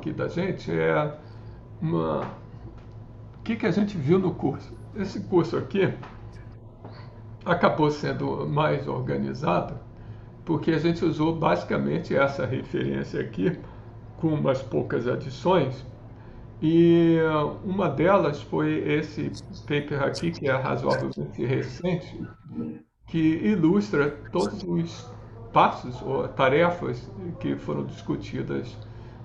aqui da gente é o que a gente viu no curso. Esse curso aqui acabou sendo mais organizado porque a gente usou basicamente essa referência aqui com umas poucas adições. E uma delas foi esse paper aqui, que é razoavelmente recente, que ilustra todos os passos ou tarefas que foram discutidas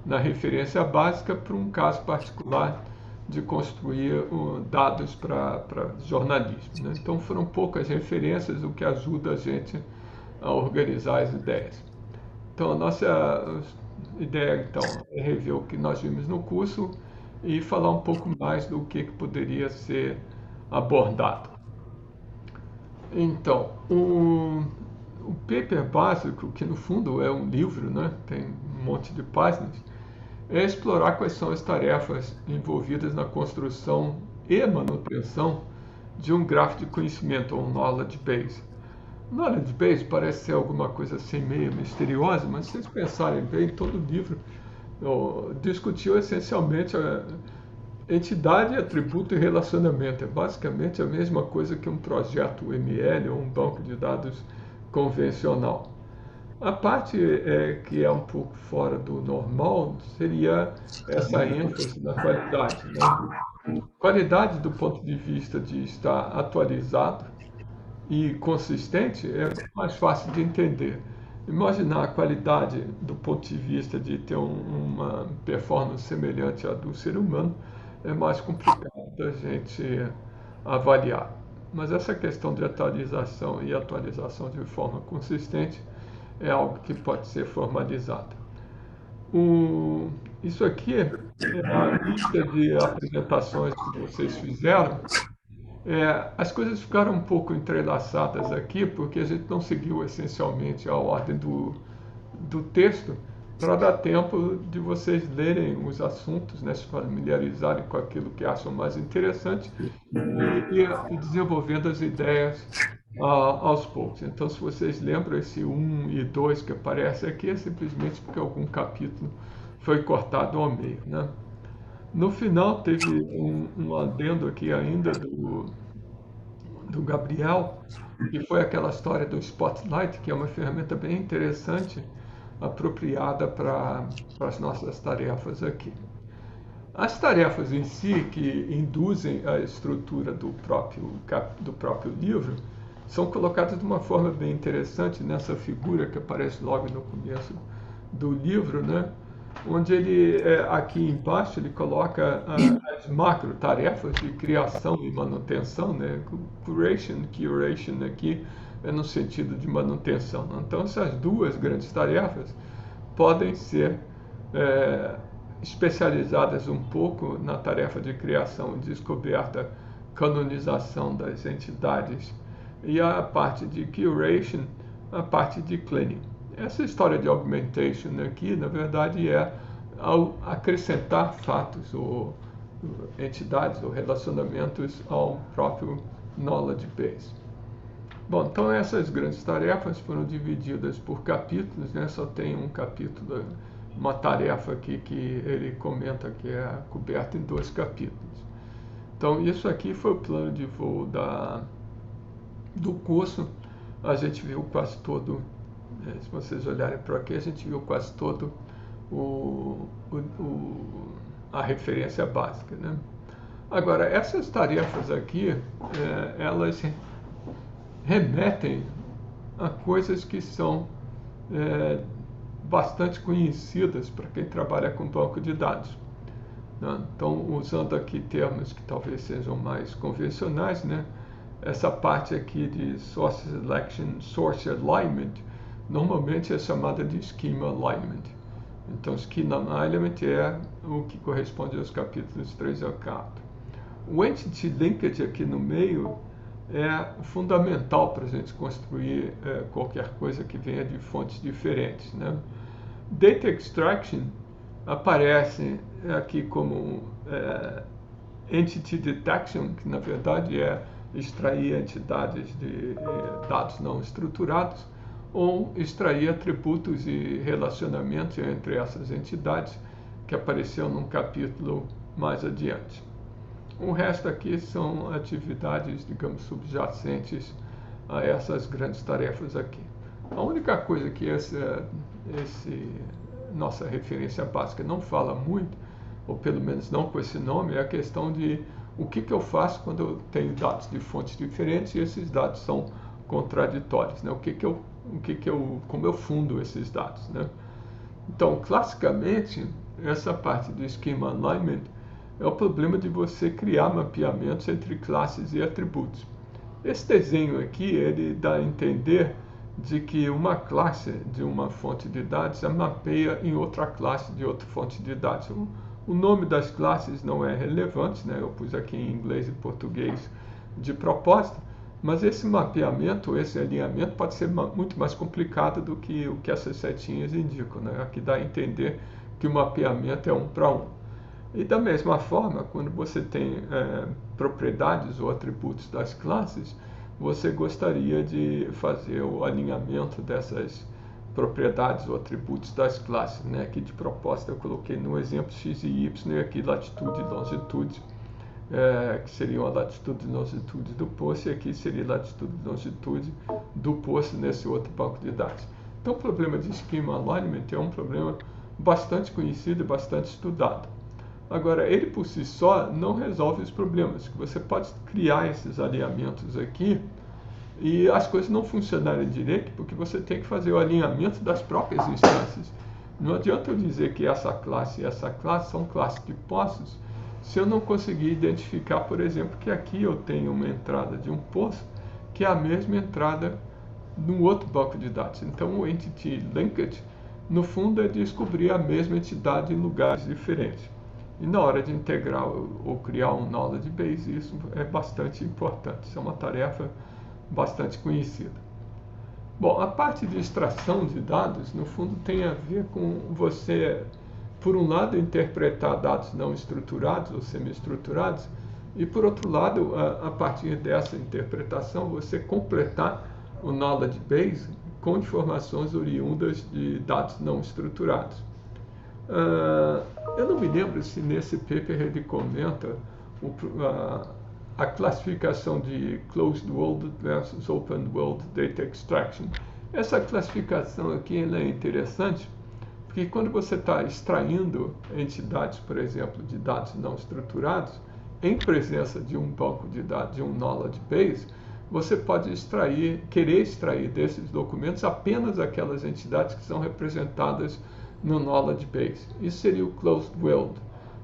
na referência básica para um caso particular de construir dados para jornalismo, né? Então foram poucas referências, o que ajuda a gente a organizar as ideias. Então a nossa ideia então é rever o que nós vimos no curso e falar um pouco mais do que poderia ser abordado. Então, o paper básico, que no fundo é um livro, né, tem um monte de páginas, é explorar quais são as tarefas envolvidas na construção e manutenção de um grafo de conhecimento, ou um knowledge base. Knowledge base parece ser alguma coisa assim meio misteriosa, mas se vocês pensarem bem, todo livro discutiu essencialmente a entidade, atributo e relacionamento. É basicamente a mesma coisa que um projeto ML ou um banco de dados convencional. A parte que é um pouco fora do normal seria essa ênfase na qualidade, né? Qualidade do ponto de vista de estar atualizado e consistente é mais fácil de entender. Imaginar a qualidade do ponto de vista de ter uma performance semelhante à do ser humano é mais complicado da gente avaliar. Mas essa questão de atualização e atualização de forma consistente é algo que pode ser formalizado. Isso aqui é a lista de apresentações que vocês fizeram. As coisas ficaram um pouco entrelaçadas aqui, porque a gente não seguiu essencialmente a ordem do texto, para dar tempo de vocês lerem os assuntos, né, se familiarizarem com aquilo que acham mais interessante e desenvolvendo as ideias aos poucos. Então, se vocês lembram, esse 1 e 2 que aparece aqui é simplesmente porque algum capítulo foi cortado ao meio, né? No final, teve um adendo aqui ainda do Gabriel, que foi aquela história do Spotlight, que é uma ferramenta bem interessante, apropriada para as nossas tarefas aqui. As tarefas em si, que induzem a estrutura do próprio livro, são colocadas de uma forma bem interessante nessa figura que aparece logo no começo do livro, né? Onde ele, aqui embaixo, ele coloca as macro tarefas de criação e manutenção, né? Curation aqui é no sentido de manutenção. Então, essas duas grandes tarefas podem ser especializadas um pouco na tarefa de criação, descoberta, canonização das entidades, e a parte de curation, a parte de cleaning. Essa história de augmentation aqui, na verdade, é ao acrescentar fatos ou entidades ou relacionamentos ao próprio knowledge base. Bom, então essas grandes tarefas foram divididas por capítulos, né? Só tem um capítulo, uma tarefa aqui que ele comenta que é coberta em 2 capítulos. Então isso aqui foi o plano de voo do curso. A gente viu quase todo, se vocês olharem para aqui, a gente viu quase todo a referência básica, né? Agora, essas tarefas aqui, elas remetem a coisas que são bastante conhecidas para quem trabalha com banco de dados, né? Então, usando aqui termos que talvez sejam mais convencionais, né? Essa parte aqui de Source Selection, Source Alignment, normalmente é chamada de Schema Alignment. Então, Schema Alignment é o que corresponde aos capítulos 3 a 4. O Entity Linkage aqui no meio é fundamental para a gente construir qualquer coisa que venha de fontes diferentes, né? Data Extraction aparece aqui como Entity Detection, que na verdade é extrair entidades de dados não estruturados, ou extrair atributos e relacionamentos entre essas entidades que apareceu num capítulo mais adiante. O resto aqui são atividades, digamos, subjacentes a essas grandes tarefas aqui. A única coisa que nossa referência básica não fala muito, ou pelo menos não com esse nome, é a questão de o que eu faço quando eu tenho dados de fontes diferentes e esses dados são contraditórios, né? Como eu fundo esses dados, né? Então, classicamente, essa parte do Schema Alignment é o problema de você criar mapeamentos entre classes e atributos. Esse desenho aqui, ele dá a entender de que uma classe de uma fonte de dados mapeia em outra classe de outra fonte de dados. O nome das classes não é relevante, né? Eu pus aqui em inglês e português de propósito, mas esse mapeamento, esse alinhamento pode ser muito mais complicado do que o que essas setinhas indicam, né? Aqui dá a entender que o mapeamento é 1 para 1. E da mesma forma, quando você tem propriedades ou atributos das classes, você gostaria de fazer o alinhamento dessas propriedades ou atributos das classes, né? Aqui de propósito eu coloquei no exemplo x e y, e aqui latitude e longitude, que seriam a latitude e longitude do poço, e aqui seria latitude e longitude do poço nesse outro banco de dados. Então o problema de Schema Alignment é um problema bastante conhecido e bastante estudado. Agora, ele por si só não resolve os problemas, que você pode criar esses alinhamentos aqui e as coisas não funcionarem direito, porque você tem que fazer o alinhamento das próprias instâncias. Não adianta eu dizer que essa classe e essa classe são classes de poços, se eu não conseguir identificar, por exemplo, que aqui eu tenho uma entrada de um poço, que é a mesma entrada no outro banco de dados. Então, o Entity Linkage, no fundo, é descobrir a mesma entidade em lugares diferentes. E na hora de integrar ou criar um knowledge base, isso é bastante importante. Isso é uma tarefa bastante conhecida. Bom, a parte de extração de dados, no fundo, tem a ver com você, por um lado, interpretar dados não estruturados ou semi-estruturados, e por outro lado, a partir dessa interpretação, você completar o knowledge base com informações oriundas de dados não estruturados. Eu não me lembro se nesse paper ele comenta a classificação de Closed World versus Open World Data Extraction. Essa classificação aqui ela é interessante, porque quando você está extraindo entidades, por exemplo, de dados não estruturados, em presença de um banco de dados, de um knowledge base, você pode querer extrair desses documentos apenas aquelas entidades que são representadas no knowledge base. Isso seria o closed world,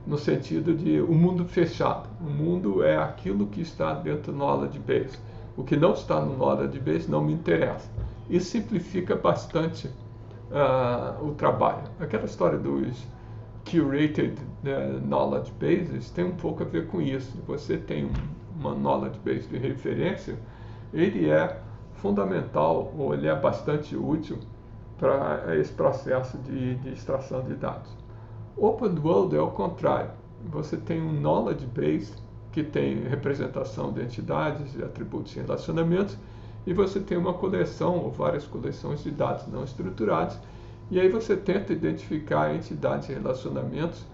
no sentido de o mundo fechado. O mundo é aquilo que está dentro do knowledge base. O que não está no knowledge base não me interessa. Isso simplifica bastante o trabalho. Aquela história dos curated knowledge bases tem um pouco a ver com isso. Você tem uma knowledge base de referência, ele é fundamental, ou ele é bastante útil para esse processo de extração de dados. Open World é o contrário. Você tem um knowledge base que tem representação de entidades, de atributos e relacionamentos, e você tem uma coleção ou várias coleções de dados não estruturados, e aí você tenta identificar entidades e relacionamentos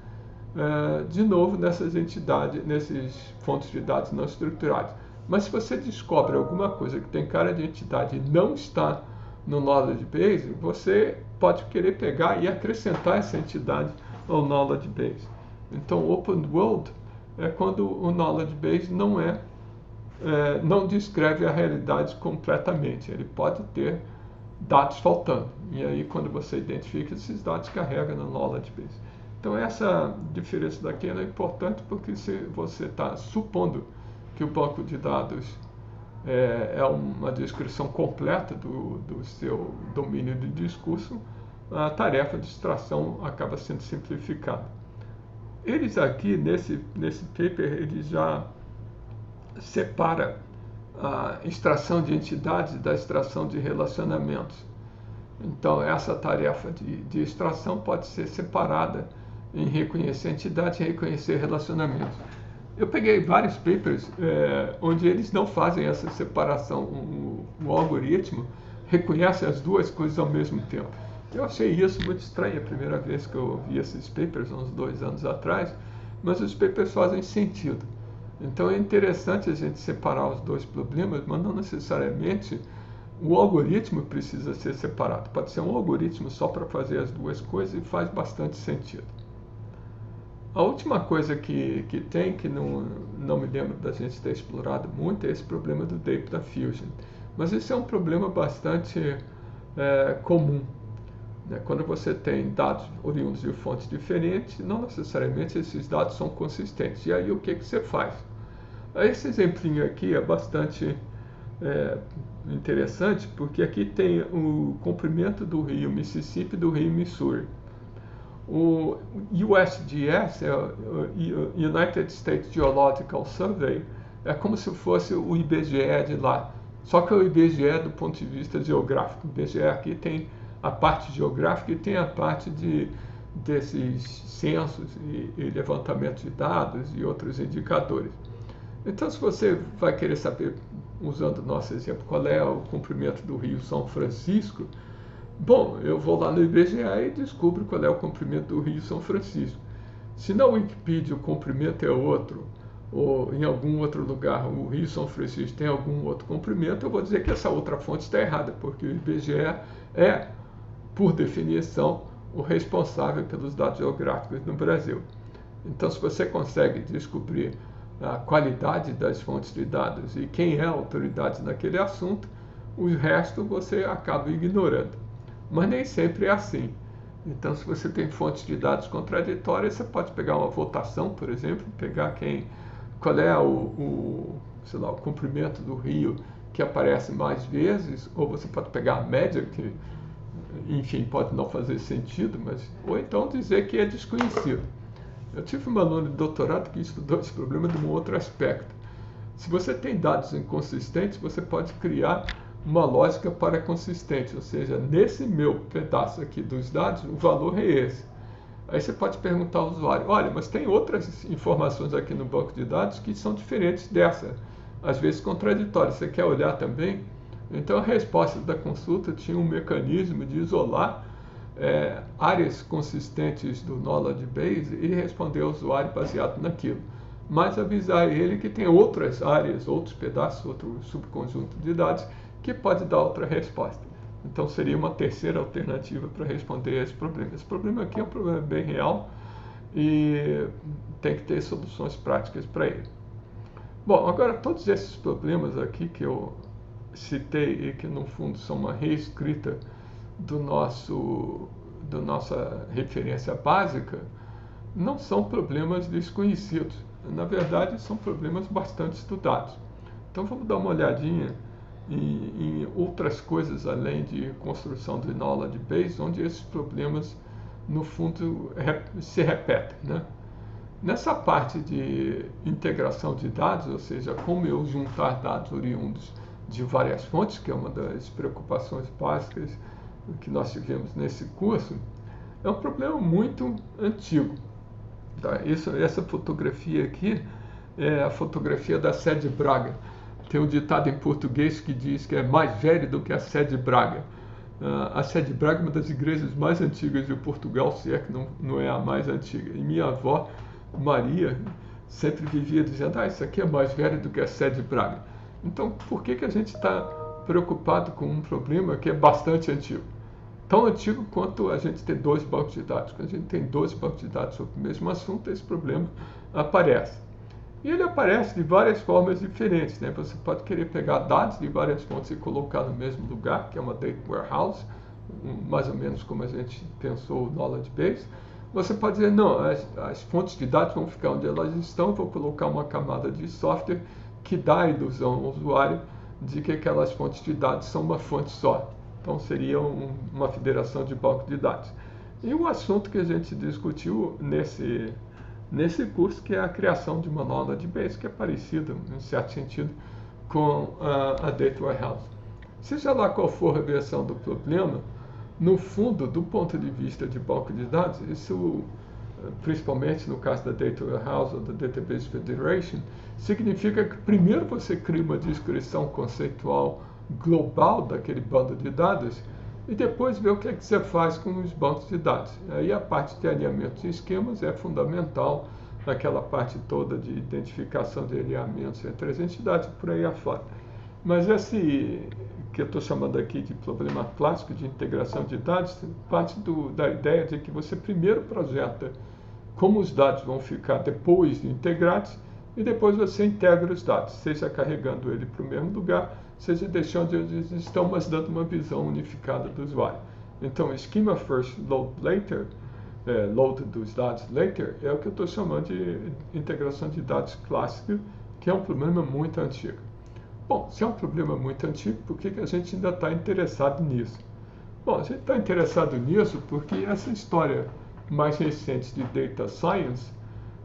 de novo nessas entidades, nesses fontes de dados não estruturados. Mas se você descobre alguma coisa que tem cara de entidade e não está no knowledge base, você pode querer pegar e acrescentar essa entidade ao knowledge base. Então, open world é quando o knowledge base não descreve a realidade completamente. Ele pode ter dados faltando. E aí, quando você identifica esses dados, carrega no knowledge base. Então, essa diferença daqui é importante porque se você está supondo que o banco de dados é uma descrição completa do seu domínio de discurso, a tarefa de extração acaba sendo simplificada. Eles aqui, nesse paper, eles já separam a extração de entidades da extração de relacionamentos. Então, essa tarefa de extração pode ser separada em reconhecer entidades e reconhecer relacionamentos. Eu peguei vários papers onde eles não fazem essa separação. O algoritmo reconhece as duas coisas ao mesmo tempo. Eu achei isso muito estranho a primeira vez que eu vi esses papers, uns 2 anos atrás, mas os papers fazem sentido. Então é interessante a gente separar os dois problemas, mas não necessariamente o algoritmo precisa ser separado. Pode ser um algoritmo só para fazer as duas coisas e faz bastante sentido. A última coisa que tem, que não me lembro da gente ter explorado muito, é esse problema do Data Fusion. Mas esse é um problema bastante comum. Né? Quando você tem dados oriundos de fontes diferentes, não necessariamente esses dados são consistentes. E aí o que você faz? Esse exemplinho aqui é bastante interessante, porque aqui tem o comprimento do rio Mississippi e do rio Missouri. O USGS, o United States Geological Survey, é como se fosse o IBGE de lá, só que é o IBGE do ponto de vista geográfico. O IBGE aqui tem a parte geográfica e tem a parte desses censos e levantamento de dados e outros indicadores. Então, se você vai querer saber, usando o nosso exemplo, qual é o comprimento do rio São Francisco, bom, eu vou lá no IBGE e descubro qual é o comprimento do rio São Francisco. Se na Wikipedia o comprimento é outro, ou em algum outro lugar o rio São Francisco tem algum outro comprimento, eu vou dizer que essa outra fonte está errada, porque o IBGE é, por definição, o responsável pelos dados geográficos no Brasil. Então, se você consegue descobrir a qualidade das fontes de dados e quem é a autoridade naquele assunto, o resto você acaba ignorando. Mas nem sempre é assim. Então, se você tem fontes de dados contraditórias, você pode pegar uma votação, por exemplo, pegar qual é sei lá, o comprimento do rio que aparece mais vezes, ou você pode pegar a média, que, enfim, pode não fazer sentido, ou então dizer que é desconhecido. Eu tive uma aluna de doutorado que estudou esse problema de um outro aspecto. Se você tem dados inconsistentes, você pode criar uma lógica para consistente, ou seja, nesse meu pedaço aqui dos dados, o valor é esse. Aí você pode perguntar ao usuário, olha, mas tem outras informações aqui no banco de dados que são diferentes dessa, às vezes contraditórias, você quer olhar também? Então a resposta da consulta tinha um mecanismo de isolar áreas consistentes do knowledge base e responder ao usuário baseado naquilo. Mas avisar ele que tem outras áreas, outros pedaços, outro subconjunto de dados que pode dar outra resposta. Então seria uma terceira alternativa para responder a esse problema. Esse problema aqui é um problema bem real e tem que ter soluções práticas para ele. Bom, agora todos esses problemas aqui que eu citei e que no fundo são uma reescrita da nossa referência básica, não são problemas desconhecidos. Na verdade, são problemas bastante estudados. Então vamos dar uma olhadinha em outras coisas além de construção de knowledge base, onde esses problemas, no fundo, se repetem, né? Nessa parte de integração de dados, ou seja, como eu juntar dados oriundos de várias fontes, que é uma das preocupações básicas que nós tivemos nesse curso, é um problema muito antigo. Tá? Essa fotografia aqui é a fotografia da Sé de Braga. Tem um ditado em português que diz que é mais velho do que a Sé de Braga. A Sé de Braga é uma das igrejas mais antigas de Portugal, se é que não é a mais antiga. E minha avó, Maria, sempre vivia dizendo, isso aqui é mais velho do que a Sé de Braga. Então, por que a gente está preocupado com um problema que é bastante antigo? Tão antigo quanto a gente ter 2 bancos de dados. Quando a gente tem 2 bancos de dados sobre o mesmo assunto, esse problema aparece. E ele aparece de várias formas diferentes, né? Você pode querer pegar dados de várias fontes e colocar no mesmo lugar, que é uma data warehouse, mais ou menos como a gente pensou o knowledge base. Você pode dizer, não, as fontes de dados vão ficar onde elas estão, vou colocar uma camada de software que dá a ilusão ao usuário de que aquelas fontes de dados são uma fonte só. Então seria uma federação de banco de dados. E o assunto que a gente discutiu nesse curso, que é a criação de uma knowledge base, que é parecida, em certo sentido, com a Data Warehouse. Seja lá qual for a versão do problema, no fundo, do ponto de vista de banco de dados, isso, principalmente no caso da Data Warehouse ou da Database Federation, significa que primeiro você cria uma descrição conceitual global daquele bando de dados e depois ver o que é que você faz com os bancos de dados. Aí a parte de alinhamentos e esquemas é fundamental, naquela parte toda de identificação de alinhamentos entre as entidades, por aí afora. Mas esse que eu estou chamando aqui de problema clássico de integração de dados parte da ideia de que você primeiro projeta como os dados vão ficar depois de integrados e depois você integra os dados, seja carregando ele para o mesmo lugar, seja deixando onde eles estão, mas dando uma visão unificada do usuário. Então, schema first, load later, load dos dados later, é o que eu estou chamando de integração de dados clássica, que é um problema muito antigo. Bom, se é um problema muito antigo, por que a gente ainda está interessado nisso? Bom, a gente está interessado nisso porque essa história mais recente de Data Science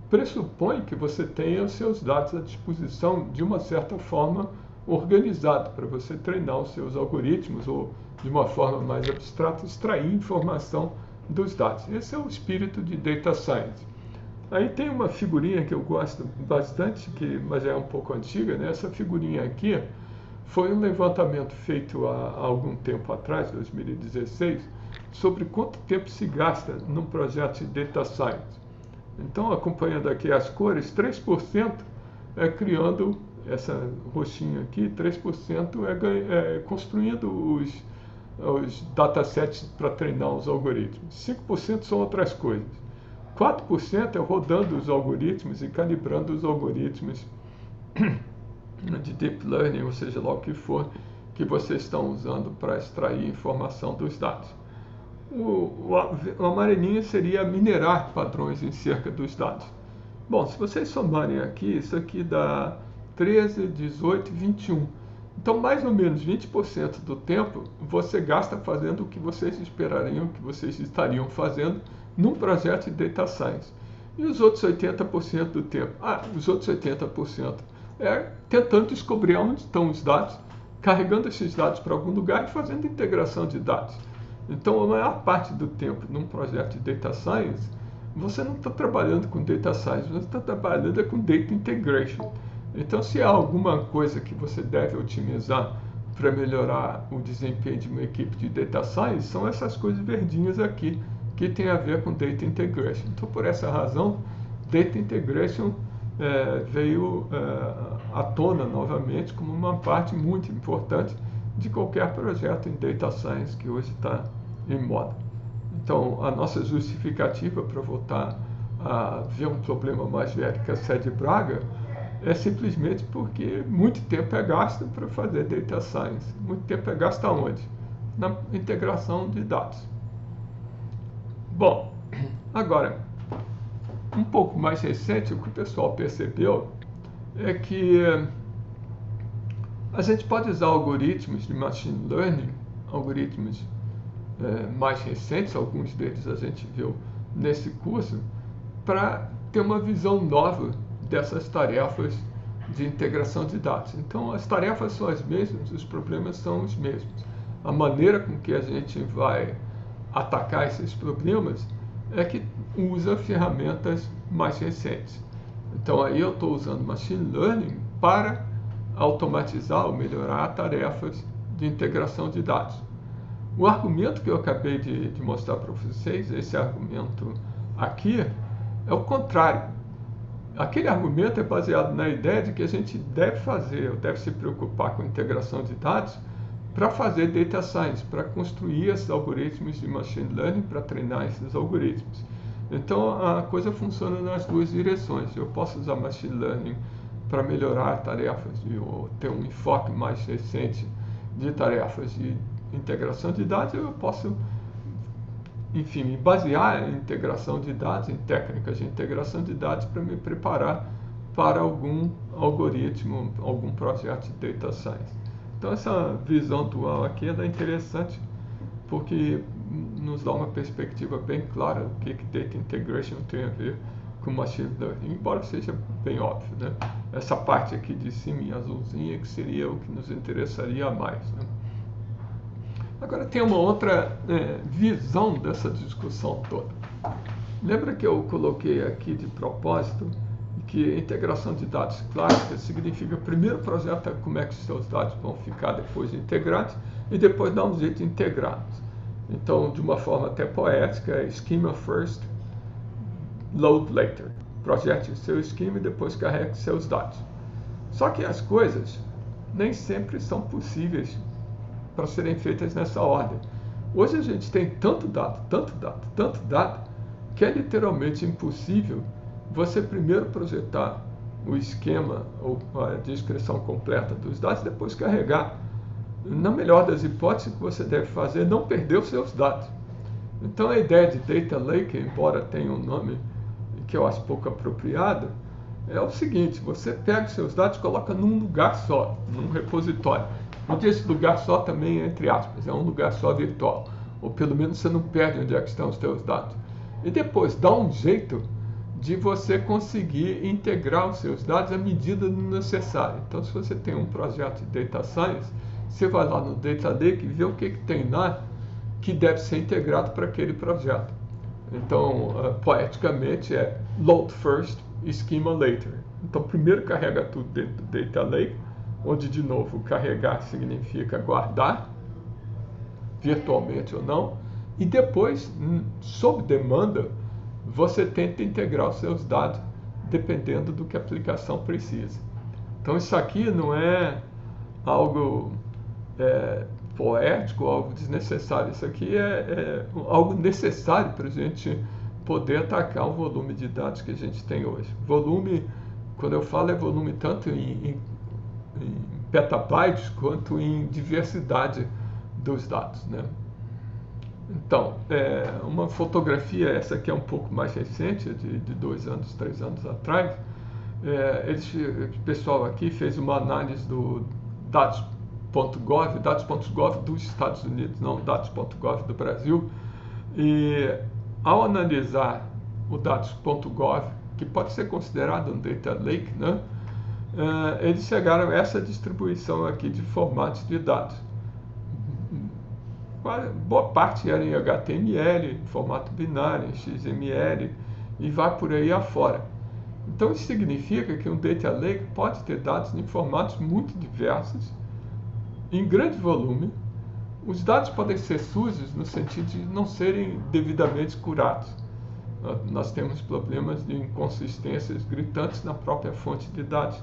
pressupõe que você tenha os seus dados à disposição de uma certa forma organizado para você treinar os seus algoritmos ou, de uma forma mais abstrata, extrair informação dos dados. Esse é o espírito de Data Science. Aí tem uma figurinha que eu gosto bastante, mas é um pouco antiga, né? Essa figurinha aqui foi um levantamento feito há algum tempo atrás, 2016, sobre quanto tempo se gasta num projeto de Data Science. Então, acompanhando aqui as cores, 3% é criando, essa roxinha aqui, 3% é construindo os datasets para treinar os algoritmos. 5% são outras coisas. 4% é rodando os algoritmos e calibrando os algoritmos de deep learning, ou seja lá o que for, que vocês estão usando para extrair informação dos dados. O amarelinho seria minerar padrões em cerca dos dados. Bom, se vocês somarem aqui, isso aqui dá 13, 18, 21. Então, mais ou menos 20% do tempo você gasta fazendo o que vocês esperariam, que vocês estariam fazendo num projeto de Data Science. E os outros 80% do tempo? Os outros 80% é tentando descobrir onde estão os dados, carregando esses dados para algum lugar e fazendo integração de dados. Então, a maior parte do tempo num projeto de Data Science, você não está trabalhando com Data Science, você está trabalhando com Data Integration. Então, se há alguma coisa que você deve otimizar para melhorar o desempenho de uma equipe de Data Science, são essas coisas verdinhas aqui, que tem a ver com Data Integration. Então, por essa razão, Data Integration veio à tona novamente como uma parte muito importante de qualquer projeto em Data Science que hoje está em moda. Então, a nossa justificativa para voltar a ver um problema mais velho que a sede Braga é simplesmente porque muito tempo é gasto para fazer Data Science. Muito tempo é gasto aonde? Na integração de dados. Bom, agora, um pouco mais recente, o que o pessoal percebeu é que a gente pode usar algoritmos de machine learning, algoritmos mais recentes, alguns deles a gente viu nesse curso, para ter uma visão nova dessas tarefas de integração de dados. Então, as tarefas são as mesmas, os problemas são os mesmos. A maneira com que a gente vai atacar esses problemas é que usa ferramentas mais recentes. Então, aí eu estou usando machine learning para automatizar ou melhorar tarefas de integração de dados. O argumento que eu acabei de mostrar para vocês, esse argumento aqui, é o contrário. Aquele argumento é baseado na ideia de que a gente deve fazer, ou deve se preocupar com a integração de dados para fazer Data Science, para construir esses algoritmos de Machine Learning, para treinar esses algoritmos. Então, a coisa funciona nas duas direções. Eu posso usar Machine Learning para melhorar tarefas, ou ter um enfoque mais recente de tarefas de integração de dados, eu posso, enfim, me basear em integração de dados, em técnicas de integração de dados para me preparar para algum algoritmo, algum projeto de Data Science. Então, essa visão dual aqui é interessante, porque nos dá uma perspectiva bem clara do que Data Integration tem a ver com Machine Learning, embora seja bem óbvio, né? Essa parte aqui de cima em azulzinha que seria o que nos interessaria mais, né? Agora tem uma outra visão dessa discussão toda. Lembra que eu coloquei aqui de propósito que integração de dados clássica significa primeiro projeta como é que os seus dados vão ficar depois de integrados e depois dar um jeito de integrá-los. Então, de uma forma até poética, é schema first, load later. Projete o seu esquema e depois carregue seus dados. Só que as coisas nem sempre são possíveis para serem feitas nessa ordem. Hoje a gente tem tanto dado, que é literalmente impossível você primeiro projetar o esquema ou a descrição completa dos dados e depois carregar. Na melhor das hipóteses, o que você deve fazer é não perder os seus dados. Então a ideia de Data Lake, embora tenha um nome que eu acho pouco apropriado, é o seguinte: você pega os seus dados e coloca num lugar só, num repositório. Onde esse lugar só também é entre aspas, é um lugar só virtual. Ou pelo menos você não perde onde é que estão os seus dados. E depois dá um jeito de você conseguir integrar os seus dados à medida do necessário. Então, se você tem um projeto de Data Science, você vai lá no Data Lake e vê o que tem lá que deve ser integrado para aquele projeto. Então, poeticamente, é load first, schema later. Então, primeiro carrega tudo dentro do Data Lake, onde, de novo, carregar significa guardar, virtualmente ou não, e depois, sob demanda, você tenta integrar os seus dados, dependendo do que a aplicação precisa. Então, isso aqui não é algo poético, algo desnecessário. Isso aqui é algo necessário para a gente poder atacar o volume de dados que a gente tem hoje. Volume, quando eu falo, é volume tanto em petabytes quanto em diversidade dos dados, né? Então, uma fotografia, essa aqui é um pouco mais recente, de 2 anos, 3 anos atrás. O pessoal aqui fez uma análise do dados.gov dos Estados Unidos, não dados.gov do Brasil. E ao analisar o dados.gov, que pode ser considerado um data lake, né? Eles chegaram a essa distribuição aqui de formatos de dados. Boa parte era em HTML, em formato binário, em XML, e vai por aí afora. Então isso significa que um data lake pode ter dados em formatos muito diversos, em grande volume. Os dados podem ser sujos no sentido de não serem devidamente curados. Nós temos problemas de inconsistências gritantes na própria fonte de dados,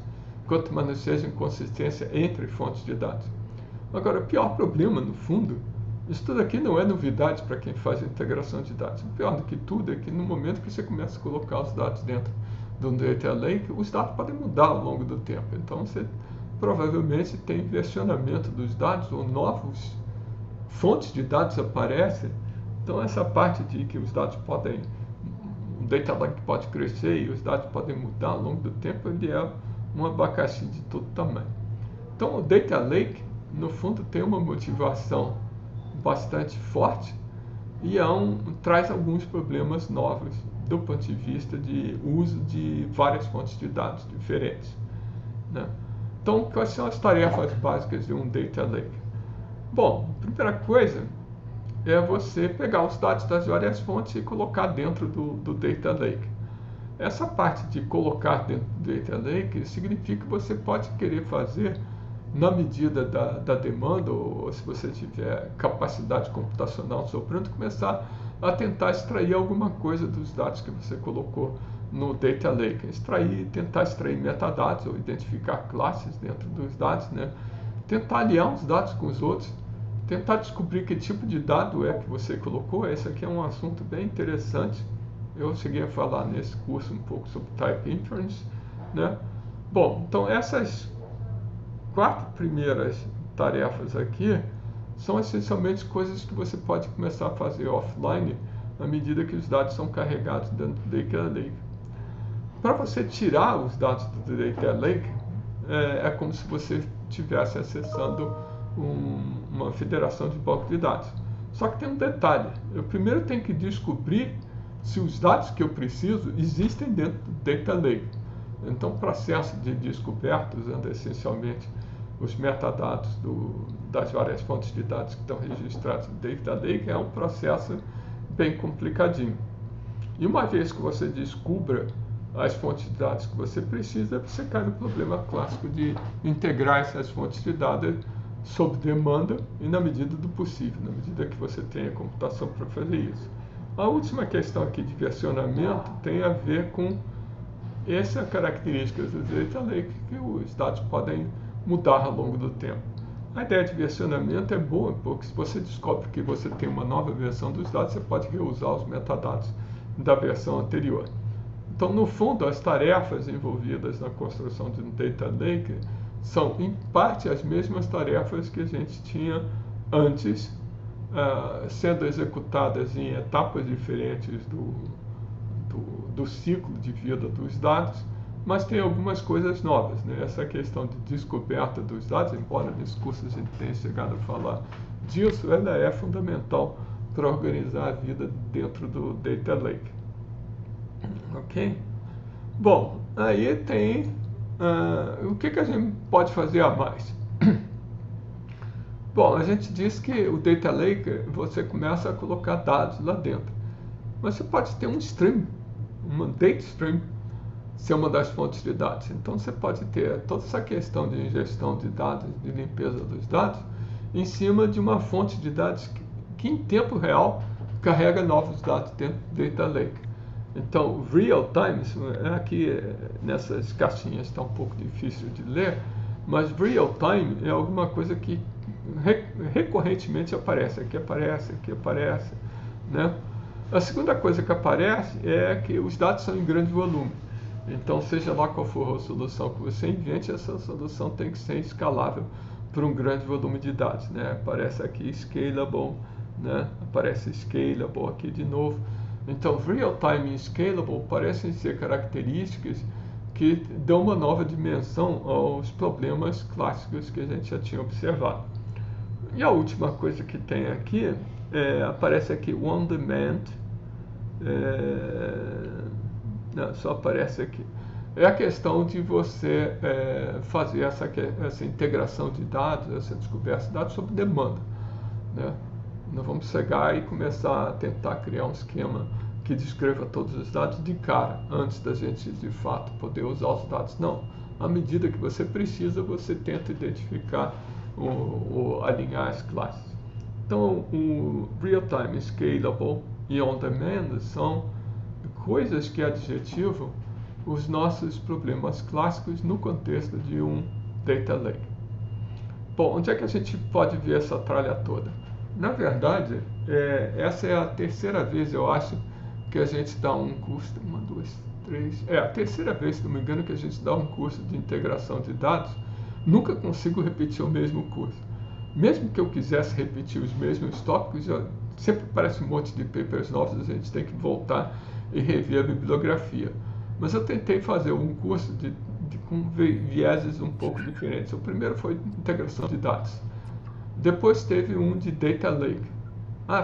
quanto mais não seja inconsistência entre fontes de dados. Agora, o pior problema, no fundo, isso tudo aqui não é novidade para quem faz a integração de dados. O pior do que tudo é que no momento que você começa a colocar os dados dentro de um data lake, os dados podem mudar ao longo do tempo. Então você provavelmente tem versionamento dos dados ou novos fontes de dados aparecem. Então essa parte de que os dados podem, o data lake pode crescer e os dados podem mudar ao longo do tempo, ele é um abacaxi de todo tamanho. Então o data lake, no fundo, tem uma motivação bastante forte e traz alguns problemas novos do ponto de vista de uso de várias fontes de dados diferentes, né? Então, quais são as tarefas básicas de um data lake? Bom, a primeira coisa é você pegar os dados das várias fontes e colocar dentro do data lake. Essa parte de colocar dentro do data lake significa que você pode querer fazer na medida da demanda, ou se você tiver capacidade computacional sobrando, começar a tentar extrair alguma coisa dos dados que você colocou no data lake. Tentar extrair metadados ou identificar classes dentro dos dados, né? Tentar aliar uns dados com os outros, tentar descobrir que tipo de dado é que você colocou. Esse aqui é um assunto bem interessante. Eu cheguei a falar nesse curso um pouco sobre type inference, né? Bom, então essas 4 primeiras tarefas aqui são essencialmente coisas que você pode começar a fazer offline à medida que os dados são carregados dentro do data lake. Para você tirar os dados do data lake, é como se você estivesse acessando uma federação de banco de dados. Só que tem um detalhe: eu primeiro tenho que descobrir se os dados que eu preciso existem dentro do data lake. Então, o processo de descoberta, usando essencialmente os metadados das várias fontes de dados que estão registrados no data lake, é um processo bem complicadinho. E uma vez que você descubra as fontes de dados que você precisa, você cai no problema clássico de integrar essas fontes de dados sob demanda e na medida do possível, na medida que você tenha computação para fazer isso. A última questão aqui de versionamento tem a ver com essa característica do Data Lake, que os dados podem mudar ao longo do tempo. A ideia de versionamento é boa, porque se você descobre que você tem uma nova versão dos dados, você pode reusar os metadados da versão anterior. Então, no fundo, as tarefas envolvidas na construção de um Data Lake são, em parte, as mesmas tarefas que a gente tinha antes, sendo executadas em etapas diferentes do ciclo de vida dos dados, mas tem algumas coisas novas, né? Essa questão de descoberta dos dados, embora nesse curso a gente tenha chegado a falar disso, ela é fundamental para organizar a vida dentro do Data Lake. Ok? Bom, aí tem o que a gente pode fazer a mais? Bom, a gente diz que o Data Lake, você começa a colocar dados lá dentro. Mas você pode ter um stream, uma data stream, ser uma das fontes de dados. Então você pode ter toda essa questão de ingestão de dados, de limpeza dos dados, em cima de uma fonte de dados que em tempo real carrega novos dados dentro do Data Lake. Então, real time, aqui nessas caixinhas está um pouco difícil de ler, mas real time é alguma coisa que recorrentemente aparece, aqui aparece, né? A segunda coisa que aparece é que os dados são em grande volume. Então, seja lá qual for a solução que você invente, essa solução tem que ser escalável para um grande volume de dados, né? Aparece aqui scalable, né? Aparece scalable aqui de novo. Então, real-time e scalable parecem ser características que dão uma nova dimensão aos problemas clássicos que a gente já tinha observado. E a última coisa que tem aqui, aparece aqui on-demand, não, só aparece aqui. É a questão de você fazer essa integração de dados, essa descoberta de dados sob demanda, né? Nós vamos chegar e começar a tentar criar um esquema que descreva todos os dados de cara, antes da gente de fato poder usar os dados. Não, à medida que você precisa, você tenta identificar alinhar as classes. Então, o real-time, scalable e on-demand são coisas que adjetivam os nossos problemas clássicos no contexto de um Data Lake. Bom, onde é que a gente pode ver essa tralha toda? Na verdade, essa é a terceira vez, eu acho, que a gente dá um curso, uma, duas, três, a terceira vez, se não me engano, que a gente dá um curso de integração de dados. Nunca consigo repetir o mesmo curso. Mesmo que eu quisesse repetir os mesmos tópicos, sempre aparece um monte de papers novos, a gente tem que voltar e rever a bibliografia. Mas eu tentei fazer um curso com vieses um pouco diferentes. O primeiro foi integração de dados. Depois teve um de Data Lake.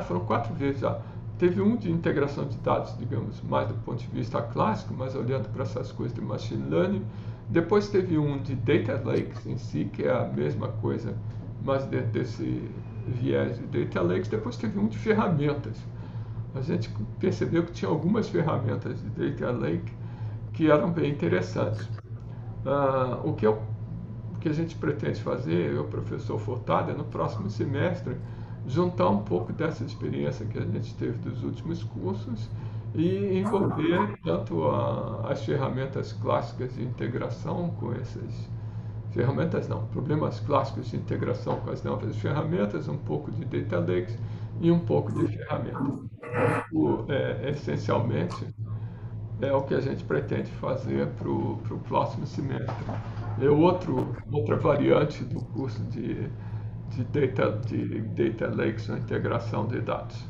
Foram 4 vezes já. Teve um de integração de dados, digamos, mais do ponto de vista clássico, mas olhando para essas coisas de machine learning. Depois teve um de Data Lakes em si, que é a mesma coisa, mas dentro desse viés de Data Lakes. Depois teve um de ferramentas. A gente percebeu que tinha algumas ferramentas de Data Lake que eram bem interessantes. O que a gente pretende fazer, eu, professor Furtado, é no próximo semestre juntar um pouco dessa experiência que a gente teve dos últimos cursos e envolver tanto as ferramentas clássicas de integração com essas ferramentas, não, problemas clássicos de integração com as novas ferramentas, um pouco de Data Lakes e um pouco de ferramentas. Essencialmente, é o que a gente pretende fazer para o próximo semestre. É outra variante do curso de Data Lakes, a integração de dados.